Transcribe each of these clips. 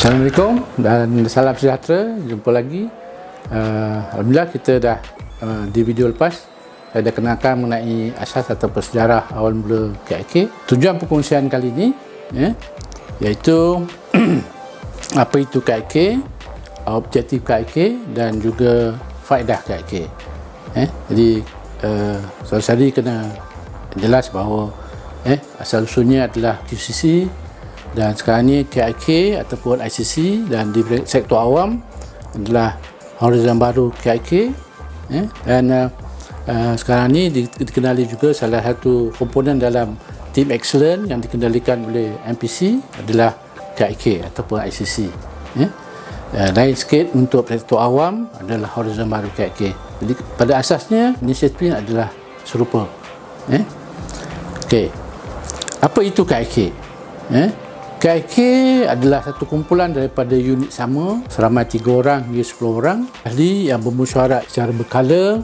Assalamualaikum dan salam sejahtera. Jumpa lagi. Alhamdulillah kita dah di video lepas saya dah kenalkan mengenai asas atau sejarah awal mula KIK. Tujuan perkongsian kali ini iaitu apa itu KIK, objektif KIK dan juga faedah KIK. Jadi saudara-saudari kena jelas bahawa asal usulnya adalah QCC dan sekarang ni KIK ataupun ICC, dan di sektor awam adalah horizon baru KIK. Dan sekarang ni dikenali juga salah satu komponen dalam Team Excellent yang dikendalikan oleh MPC adalah KIK ataupun ICC. Lain sikit untuk sektor awam adalah horizon baru KIK. Jadi pada asasnya inisiatif adalah serupa. Okey. Apa itu KIK? KIK adalah satu kumpulan daripada unit sama seramai 3 orang hingga 10 orang ahli yang bermusyawarah secara berkala,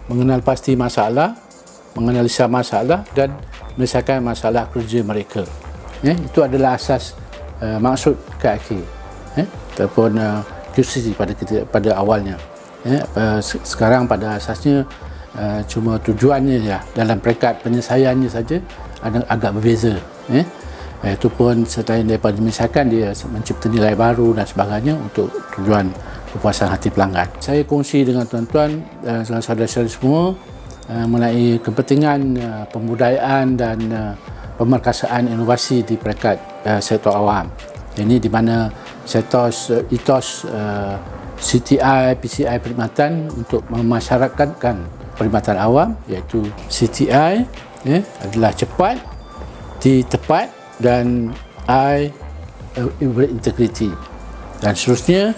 mengenal pasti masalah, menganalisa masalah dan menyelesaikan masalah kerja mereka. Itu adalah asas maksud KIK ataupun QCC pada awalnya. Sekarang pada asasnya cuma tujuannya dalam peringkat penyelesaiannya saja agak berbeza. Itu pun selain daripada menyelesaikan, dia mencipta nilai baru dan sebagainya untuk tujuan kepuasan hati pelanggan. Saya kongsi dengan tuan-tuan dan saudara-saudara semua mengenai kepentingan pembudayaan dan pemerkasaan inovasi di peringkat sektor awam. Ini di mana sektor etos CTI, PCI perkhidmatan untuk memasyarakatkan perkhidmatan awam, iaitu CTI adalah cepat, T tepat, dan I berintegriti, dan seterusnya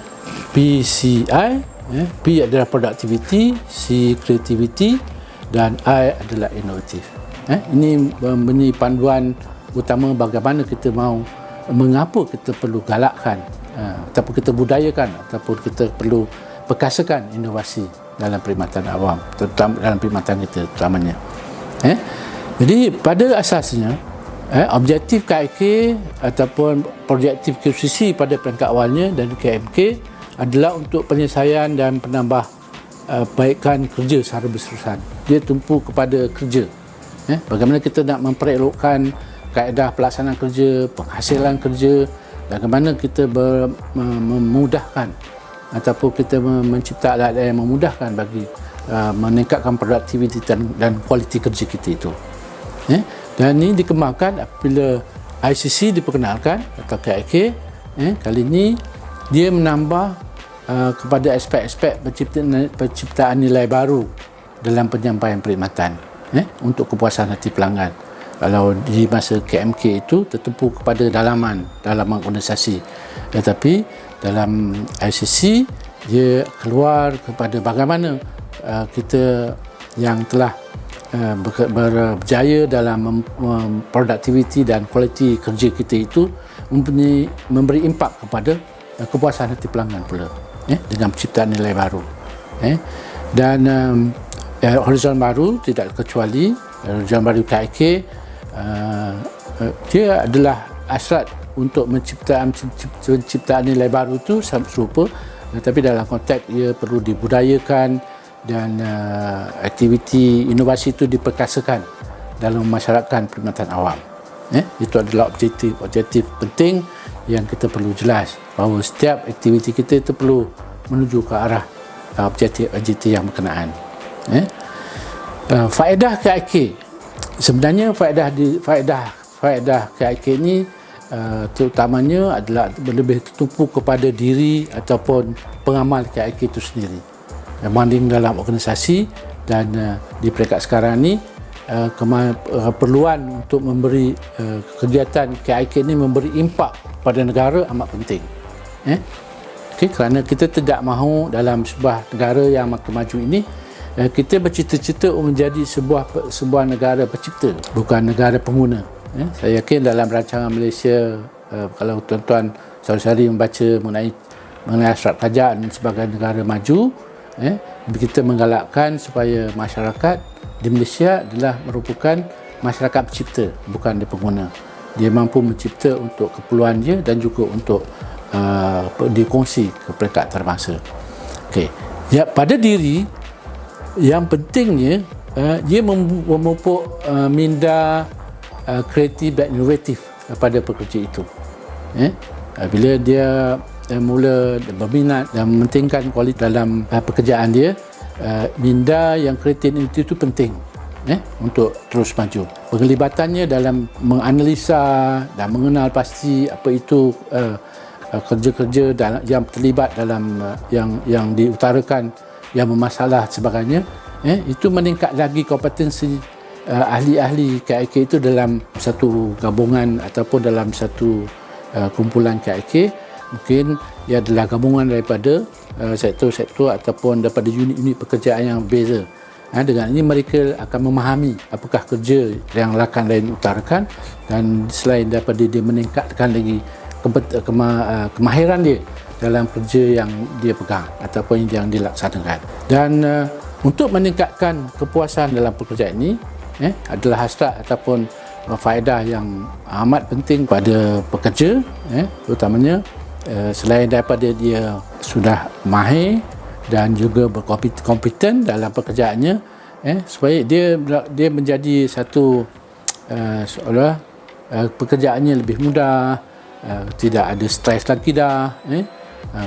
PCI, P adalah productivity, C creativity, dan I adalah inovatif. Ini memberi panduan utama bagaimana kita mahu, mengapa kita perlu galakkan ataupun kita budayakan ataupun kita perlu perkasakan inovasi dalam perkhidmatan awam, terutama dalam perkhidmatan kita terutamanya. Jadi pada asasnya objektif KIK ataupun objektif QCC pada peringkat awalnya dan KMK adalah untuk penyelesaian dan penambah baikkan kerja secara berterusan. Dia tumpu kepada kerja. Bagaimana kita nak memperelokkan kaedah pelaksanaan kerja, penghasilan kerja, bagaimana kita memudahkan ataupun kita mencipta alat yang memudahkan bagi meningkatkan produktiviti dan kualiti kerja kita itu. Dan ini dikembangkan apabila ICC diperkenalkan atau KIK. Kali ini dia menambah kepada aspek-aspek penciptaan nilai baru dalam penyampaian perkhidmatan untuk kepuasan hati pelanggan. Kalau di masa KMK itu tertumpu kepada dalaman organisasi, tetapi dalam ICC dia keluar kepada bagaimana kita yang telah berjaya dalam produktiviti dan kualiti kerja kita itu memberi impak kepada kepuasan hati pelanggan pula, dengan penciptaan nilai baru. Dan horizon baru tidak kecuali horizon baru KIK, dia adalah hasrat untuk menciptakan nilai baru itu serupa, tetapi dalam konteks ia perlu dibudayakan dan aktiviti inovasi itu diperkasakan dalam masyarakat perkhidmatan awam. Itu adalah objektif penting yang kita perlu jelas, bahawa setiap aktiviti kita itu perlu menuju ke arah objektif yang berkenaan. Faedah KIK, sebenarnya faedah KIK ini terutamanya adalah lebih tertumpu kepada diri ataupun pengamal KIK itu sendiri berbanding dalam organisasi. Dan di peringkat sekarang ni keperluan untuk memberi kegiatan KIK ini memberi impak pada negara amat penting. Kerana kita tidak mahu dalam sebuah negara yang makin maju ini kita bercita-cita menjadi sebuah negara pencipta, bukan negara pengguna. Saya yakin dalam rancangan Malaysia, kalau tuan-tuan saudara-saudari membaca mengenai syarat kerajaan sebagai negara maju, kita menggalakkan supaya masyarakat di Malaysia adalah merupakan masyarakat pencipta, bukan dia pengguna. Dia mampu mencipta untuk keperluan dia dan juga untuk dikongsi ke peringkat antarabangsa. Okey. Ya, pada diri yang pentingnya dia memupuk minda kreatif dan inovatif pada pekerja itu. Bila dia mula berminat dan mementingkan kualiti dalam pekerjaan dia, minda yang kreatif itu penting untuk terus maju. Penglibatannya dalam menganalisa dan mengenal pasti apa itu kerja-kerja yang terlibat dalam yang diutarakan, yang bermasalah sebagainya, itu meningkat lagi kompetensi ahli-ahli KIK itu dalam satu gabungan ataupun dalam satu kumpulan KIK. Mungkin ia adalah gabungan daripada sektor-sektor ataupun daripada unit-unit pekerjaan yang berbeza. Dengan ini mereka akan memahami apakah kerja yang rakan lain utarakan, dan selain daripada dia meningkatkan lagi kemahiran dia dalam kerja yang dia pegang ataupun yang dilaksanakan. Dan untuk meningkatkan kepuasan dalam pekerjaan ini adalah hasrat ataupun faedah yang amat penting pada pekerja, terutamanya selain daripada dia sudah mahir dan juga berkompeten dalam pekerjaannya, supaya dia menjadi satu seolah pekerjaannya lebih mudah, tidak ada stres lagi dah,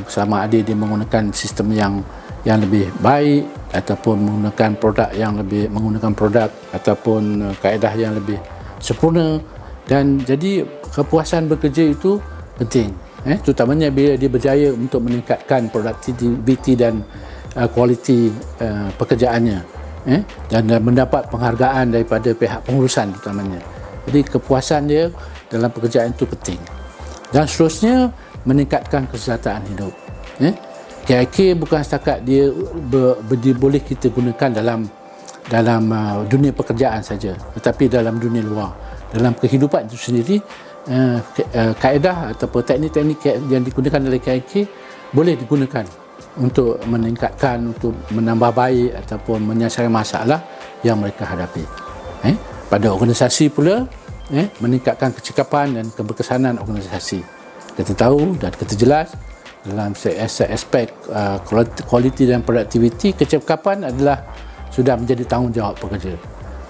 selama ada dia menggunakan sistem yang lebih baik ataupun menggunakan produk ataupun kaedah yang lebih sempurna. Dan jadi kepuasan bekerja itu penting, terutamanya bila dia berjaya untuk meningkatkan produktiviti dan kualiti pekerjaannya, dan mendapat penghargaan daripada pihak pengurusan terutamanya. Jadi kepuasan dia dalam pekerjaan itu penting. Dan seterusnya, meningkatkan kesejahteraan hidup. KIK bukan setakat dia boleh kita gunakan dalam dunia pekerjaan saja, tetapi dalam dunia luar, dalam kehidupan itu sendiri, kaedah ataupun teknik-teknik yang digunakan oleh KIK boleh digunakan untuk meningkatkan, untuk menambah baik ataupun menyelesaikan masalah yang mereka hadapi. Pada organisasi pula, meningkatkan kecekapan dan keberkesanan organisasi. Kita tahu dan kita jelas dalam aspek kualiti dan produktiviti, kecekapan adalah sudah menjadi tanggungjawab pekerja.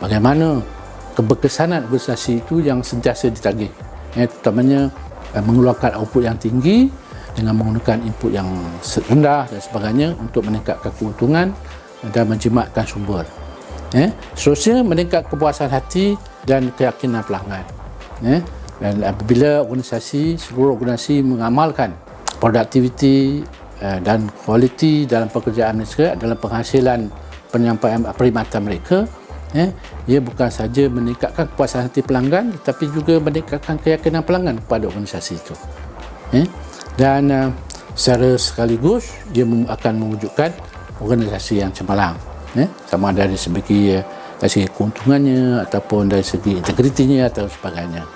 Bagaimana keberkesanan organisasi itu yang sentiasa ditagih, terutamanya mengeluarkan output yang tinggi dengan menggunakan input yang rendah dan sebagainya untuk meningkatkan keuntungan dan menjimatkan sumber. Seterusnya, meningkat kepuasan hati dan keyakinan pelanggan. Dan apabila seluruh organisasi mengamalkan produktiviti dan kualiti dalam pekerjaan mereka, dalam penghasilan penyampaian perkhidmatan mereka, ia bukan saja meningkatkan kepuasan hati pelanggan, tetapi juga meningkatkan keyakinan pelanggan kepada organisasi itu. Dan secara sekaligus ia akan mewujudkan organisasi yang cemerlang, sama dari segi keuntungannya ataupun dari segi integritinya atau sebagainya.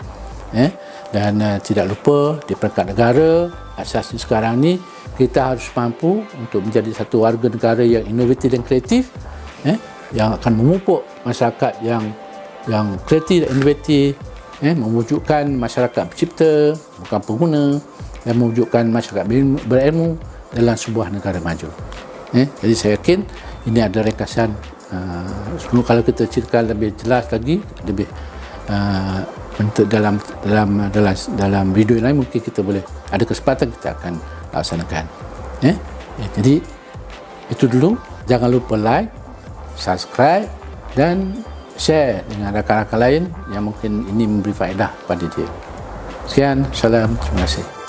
Dan tidak lupa di peringkat negara, asasnya sekarang ni kita harus mampu untuk menjadi satu warga negara yang inovatif dan kreatif, yang akan memupuk masyarakat yang kreatif dan inovatif, mewujudkan masyarakat pencipta, bukan pengguna, dan mewujudkan masyarakat berilmu dalam sebuah negara maju. Jadi saya yakin ini adalah ringkasan. Kalau kita ceritakan lebih jelas lagi, lebih dalam video lain, mungkin kita boleh ada kesempatan kita akan laksanakan. Jadi itu dulu. Jangan lupa like, subscribe dan share dengan rakan-rakan lain yang mungkin ini memberi faedah pada dia. Sekian, salam, terima kasih.